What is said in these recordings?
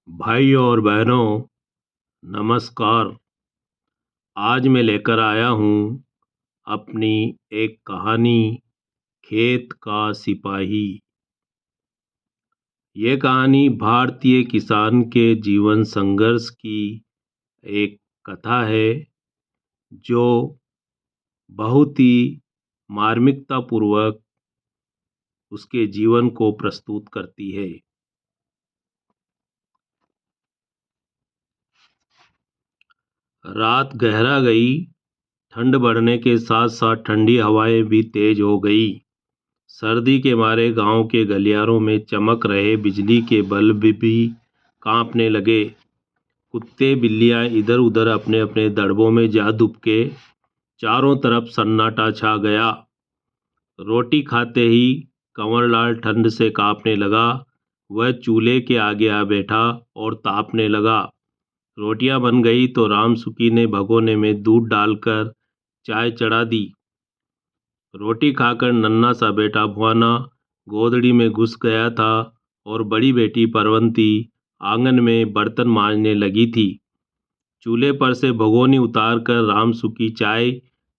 भाइयों और बहनों, नमस्कार। आज मैं लेकर आया हूँ अपनी एक कहानी, खेत का सिपाही। ये कहानी भारतीय किसान के जीवन संघर्ष की एक कथा है जो बहुत ही मार्मिकतापूर्वक उसके जीवन को प्रस्तुत करती है। रात गहरा गई, ठंड बढ़ने के साथ साथ ठंडी हवाएं भी तेज हो गई। सर्दी के मारे गांव के गलियारों में चमक रहे बिजली के बल्ब भी कांपने लगे। कुत्ते बिल्लियां इधर उधर अपने अपने दड़बों में जा दुबके। चारों तरफ सन्नाटा छा गया। रोटी खाते ही कंवरलाल ठंड से कांपने लगा। वह चूल्हे के आगे आ बैठा और तापने लगा। रोटियां बन गई तो रामसुखी ने भगोने में दूध डालकर चाय चढ़ा दी। रोटी खाकर नन्हा सा बेटा भुआना गोदड़ी में घुस गया था और बड़ी बेटी परवंती आंगन में बर्तन मांजने लगी थी। चूल्हे पर से भगोनी उतारकर रामसुखी चाय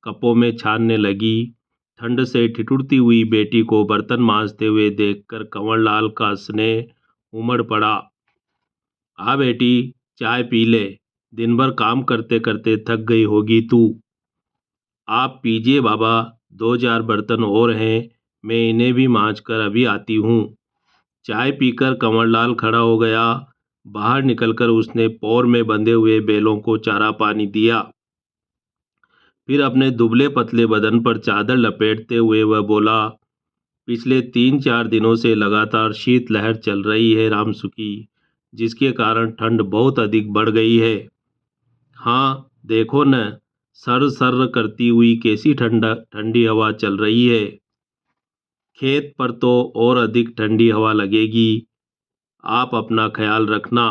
कपों में छानने लगी। ठंड से ठिठुरती हुई बेटी को बर्तन मांजते हुए देखकर कंवरलाल का स्नेह उमड़ पड़ा। आ बेटी, चाय पी ले, दिन भर काम करते करते थक गई होगी तू। आप पीजिए बाबा, 2 4 बर्तन और हैं, मैं इन्हें भी मांज कर अभी आती हूँ। चाय पीकर कंवरलाल खड़ा हो गया। बाहर निकलकर उसने पौर में बंधे हुए बैलों को चारा पानी दिया। फिर अपने दुबले पतले बदन पर चादर लपेटते हुए वह बोला, पिछले 3 4 दिनों से लगातार शीतलहर चल रही है रामसुखी, जिसके कारण ठंड बहुत अधिक बढ़ गई है। हाँ देखो न, सर्र सर्र करती हुई कैसी ठंडी हवा चल रही है। खेत पर तो और अधिक ठंडी हवा लगेगी। आप अपना ख्याल रखना।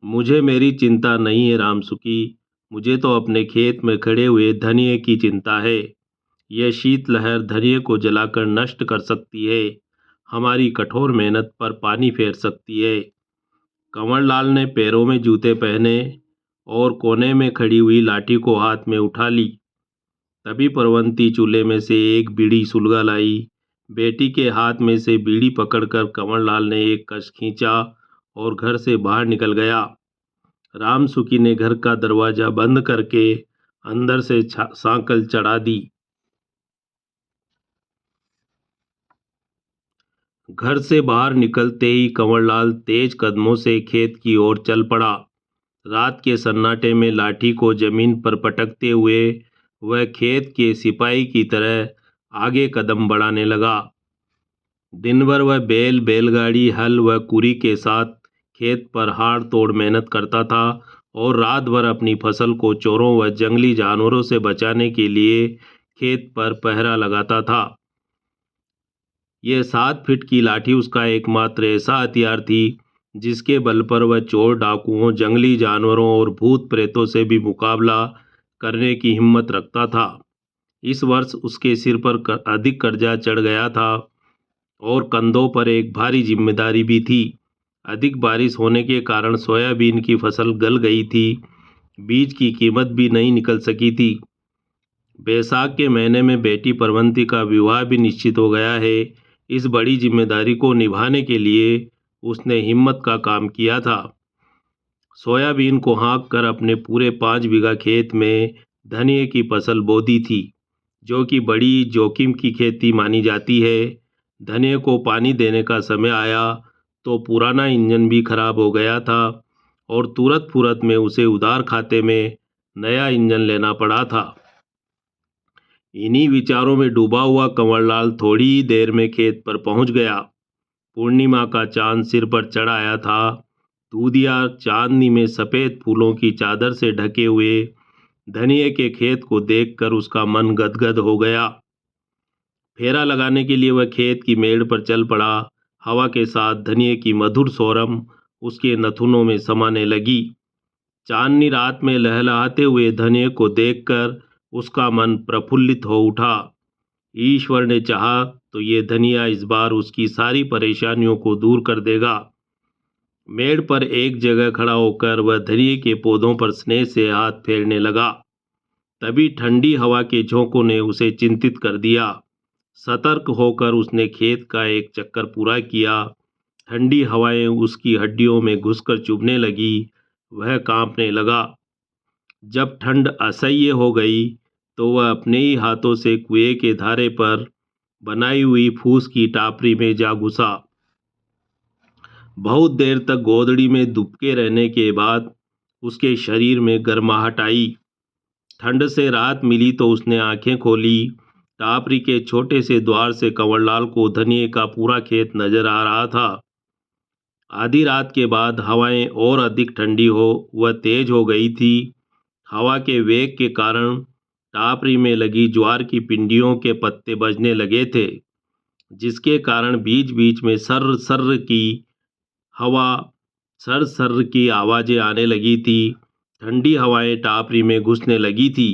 मुझे मेरी चिंता नहीं है रामसुखी, मुझे तो अपने खेत में खड़े हुए धनिये की चिंता है। यह शीतलहर धनिये को जलाकर नष्ट कर सकती है, हमारी कठोर मेहनत पर पानी फेर सकती है। कंवरलाल ने पैरों में जूते पहने और कोने में खड़ी हुई लाठी को हाथ में उठा ली। तभी परवंती चूल्हे में से एक बीड़ी सुलगा लाई। बेटी के हाथ में से बीड़ी पकड़कर कंवरलाल ने एक कश खींचा और घर से बाहर निकल गया। रामसुखी ने घर का दरवाजा बंद करके अंदर से सांकल चढ़ा दी। घर से बाहर निकलते ही कंवरलाल तेज कदमों से खेत की ओर चल पड़ा। रात के सन्नाटे में लाठी को जमीन पर पटकते हुए वह खेत के सिपाही की तरह आगे कदम बढ़ाने लगा। दिन भर वह बैलगाड़ी, हल व कुरी के साथ खेत पर हाड़ तोड़ मेहनत करता था और रात भर अपनी फसल को चोरों व जंगली जानवरों से बचाने के लिए खेत पर पहरा लगाता था। यह 7 फीट की लाठी उसका एकमात्र ऐसा हथियार थी जिसके बल पर वह चोर, डाकुओं, जंगली जानवरों और भूत प्रेतों से भी मुकाबला करने की हिम्मत रखता था। इस वर्ष उसके सिर पर अधिक कर्जा चढ़ गया था और कंधों पर एक भारी जिम्मेदारी भी थी। अधिक बारिश होने के कारण सोयाबीन की फसल गल गई थी। बीज की कीमत भी नहीं निकल सकी थी। बैसाख के महीने में बेटी परवंती का विवाह भी निश्चित हो गया है। इस बड़ी जिम्मेदारी को निभाने के लिए उसने हिम्मत का काम किया था। सोयाबीन को हाँक कर अपने पूरे 5 बीघा खेत में धनिये की फसल बो दी थी, जो कि बड़ी जोखिम की खेती मानी जाती है। धनिये को पानी देने का समय आया तो पुराना इंजन भी खराब हो गया था और तुरंत फुरत में उसे उधार खाते में नया इंजन लेना पड़ा था। इन्हीं विचारों में डूबा हुआ कंवरलाल थोड़ी ही देर में खेत पर पहुंच गया। पूर्णिमा का चांद सिर पर चढ़ आया था। दूधिया चांदनी में सफ़ेद फूलों की चादर से ढके हुए धनिये के खेत को देखकर उसका मन गदगद हो गया। फेरा लगाने के लिए वह खेत की मेड़ पर चल पड़ा। हवा के साथ धनिये की मधुर सोरम उसके नथुनों में समाने लगी। चांदनी रात में लहलहाते हुए धनिये को देखकर उसका मन प्रफुल्लित हो उठा। ईश्वर ने चाहा तो ये धनिया इस बार उसकी सारी परेशानियों को दूर कर देगा। मेड़ पर एक जगह खड़ा होकर वह धनिये के पौधों पर स्नेह से हाथ फेरने लगा। तभी ठंडी हवा के झोंकों ने उसे चिंतित कर दिया। सतर्क होकर उसने खेत का एक चक्कर पूरा किया। ठंडी हवाएं उसकी हड्डियों में घुसकर चुभने लगी। वह कांपने लगा। जब ठंड असह्य हो गई तो वह अपने ही हाथों से कुएं के धारे पर बनाई हुई फूस की टापरी में जा घुसा। बहुत देर तक गोदड़ी में दुबके रहने के बाद उसके शरीर में गर्माहट आई। ठंड से राहत मिली तो उसने आंखें खोली। टापरी के छोटे से द्वार से कंवरलाल को धनिये का पूरा खेत नजर आ रहा था। आधी रात के बाद हवाएं और अधिक ठंडी हो वह तेज हो गई थी। हवा के वेग के कारण टापरी में लगी ज्वार की पिंडियों के पत्ते बजने लगे थे, जिसके कारण बीच बीच में सर्र सर्र की हवा सर्र सर्र की आवाजें आने लगी थी। ठंडी हवाएं टापरी में घुसने लगी थी।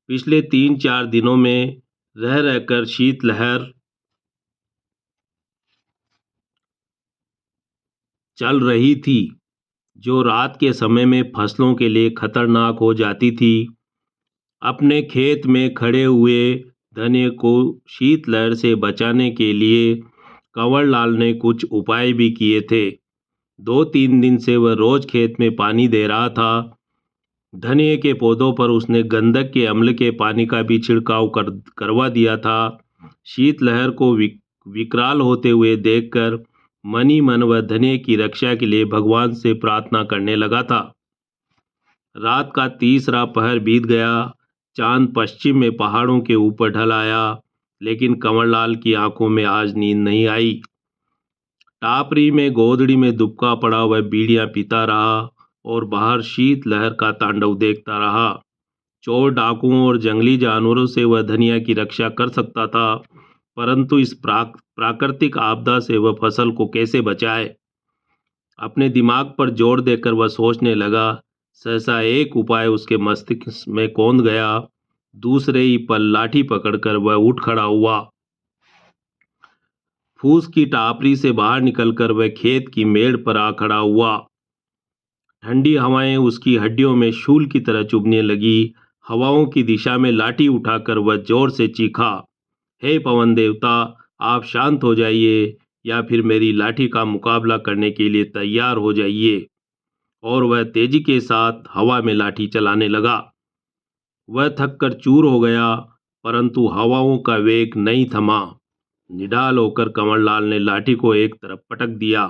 पिछले 3-4 दिनों में रह रहकर शीतलहर चल रही थी, जो रात के समय में फसलों के लिए खतरनाक हो जाती थी। अपने खेत में खड़े हुए धनिये को शीतलहर से बचाने के लिए कंवरलाल ने कुछ उपाय भी किए थे। 2-3 दिन से वह रोज खेत में पानी दे रहा था। धनिये के पौधों पर उसने गंधक के अम्ल के पानी का भी छिड़काव करवा दिया था। शीतलहर को विकराल होते हुए देखकर मन ही मन वह धनिये की रक्षा के लिए भगवान से प्रार्थना करने लगा था। रात का तीसरा पहर बीत गया। चांद पश्चिम में पहाड़ों के ऊपर ढल आया, लेकिन कंवरलाल की आंखों में आज नींद नहीं आई। टापरी में गोदड़ी में दुबका पड़ा वह बीड़ियां पीता रहा और बाहर शीत लहर का तांडव देखता रहा। चोर डाकुओं और जंगली जानवरों से वह धनिया की रक्षा कर सकता था, परंतु इस प्राकृतिक आपदा से वह फसल को कैसे बचाए। अपने दिमाग पर जोर देकर वह सोचने लगा। सहसा एक उपाय उसके मस्तिष्क में कौंध गया। दूसरे ही पल लाठी पकड़कर वह उठ खड़ा हुआ। फूस की टापरी से बाहर निकलकर वह खेत की मेड़ पर आ खड़ा हुआ। ठंडी हवाएं उसकी हड्डियों में शूल की तरह चुभने लगी। हवाओं की दिशा में लाठी उठाकर वह जोर से चीखा, हे पवन देवता, आप शांत हो जाइए या फिर मेरी लाठी का मुकाबला करने के लिए तैयार हो जाइए। और वह तेजी के साथ हवा में लाठी चलाने लगा। वह थककर चूर हो गया, परंतु हवाओं का वेग नहीं थमा। निढाल होकर कंवरलाल ने लाठी को एक तरफ पटक दिया।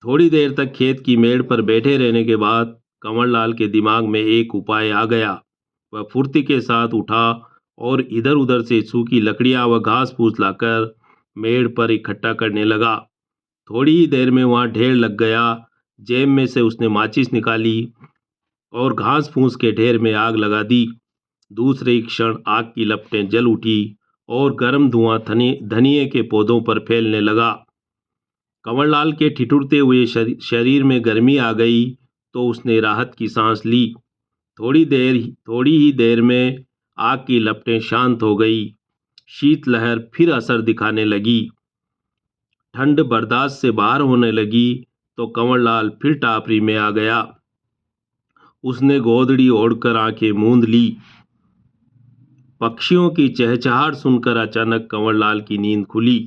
थोड़ी देर तक खेत की मेड़ पर बैठे रहने के बाद कंवरलाल के दिमाग में एक उपाय आ गया। वह फुर्ती के साथ उठा और इधर उधर से सूखी लकड़ियां व घास फूस लाकर मेड़ पर इकट्ठा करने लगा। थोड़ी ही देर में वहां ढेर लग गया। जेब में से उसने माचिस निकाली और घास फूस के ढेर में आग लगा दी। दूसरे ही क्षण आग की लपटें जल उठी और गर्म धुआं धनिये के पौधों पर फैलने लगा। कंवरलाल के ठिठुरते हुए शरीर में गर्मी आ गई तो उसने राहत की सांस ली। थोड़ी ही देर में आग की लपटें शांत हो गई। शीतलहर फिर असर दिखाने लगी। ठंड बर्दाश्त से बाहर होने लगी तो कंवरलाल फिर टापरी में आ गया। उसने गोदड़ी ओढ़कर आंखें मूंद ली। पक्षियों की चहचहाहट सुनकर अचानक कंवरलाल की नींद खुली।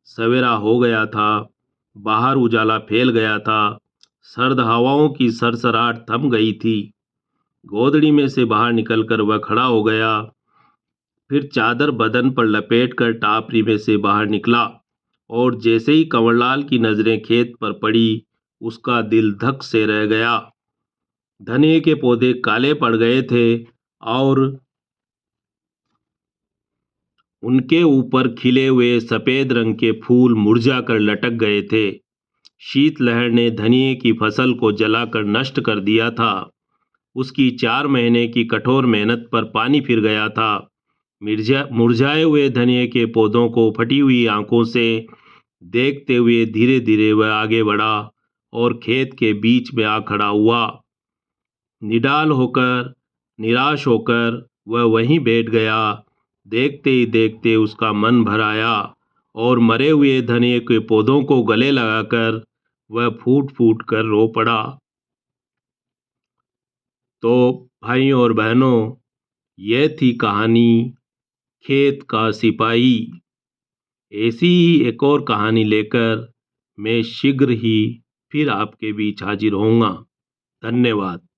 सवेरा हो गया था। बाहर उजाला फैल गया था। सर्द हवाओं की सरसराहट थम गई थी। गोदड़ी में से बाहर निकलकर वह खड़ा हो गया। फिर चादर बदन पर लपेटकर टापरी में से बाहर निकला और जैसे ही कंवरलाल की नजरें खेत पर पड़ी, उसका दिल धक से रह गया। धनिये के पौधे काले पड़ गए थे और उनके ऊपर खिले हुए सफेद रंग के फूल मुरझाकर लटक गए थे। शीतलहर ने धनिये की फसल को जलाकर नष्ट कर दिया था। उसकी 4 महीने की कठोर मेहनत पर पानी फिर गया था। मुरझाए हुए धनिये के पौधों को फटी हुई आंखों से देखते हुए धीरे धीरे वह आगे बढ़ा और खेत के बीच में आ खड़ा हुआ। निडाल होकर, निराश होकर वह वहीं बैठ गया। देखते ही देखते उसका मन भर आया और मरे हुए धनिये के पौधों को गले लगाकर वह फूट फूट कर रो पड़ा। तो भाइयों और बहनों, यह थी कहानी खेत का सिपाही। ऐसी ही एक और कहानी लेकर मैं शीघ्र ही फिर आपके बीच हाजिर होऊंगा। धन्यवाद।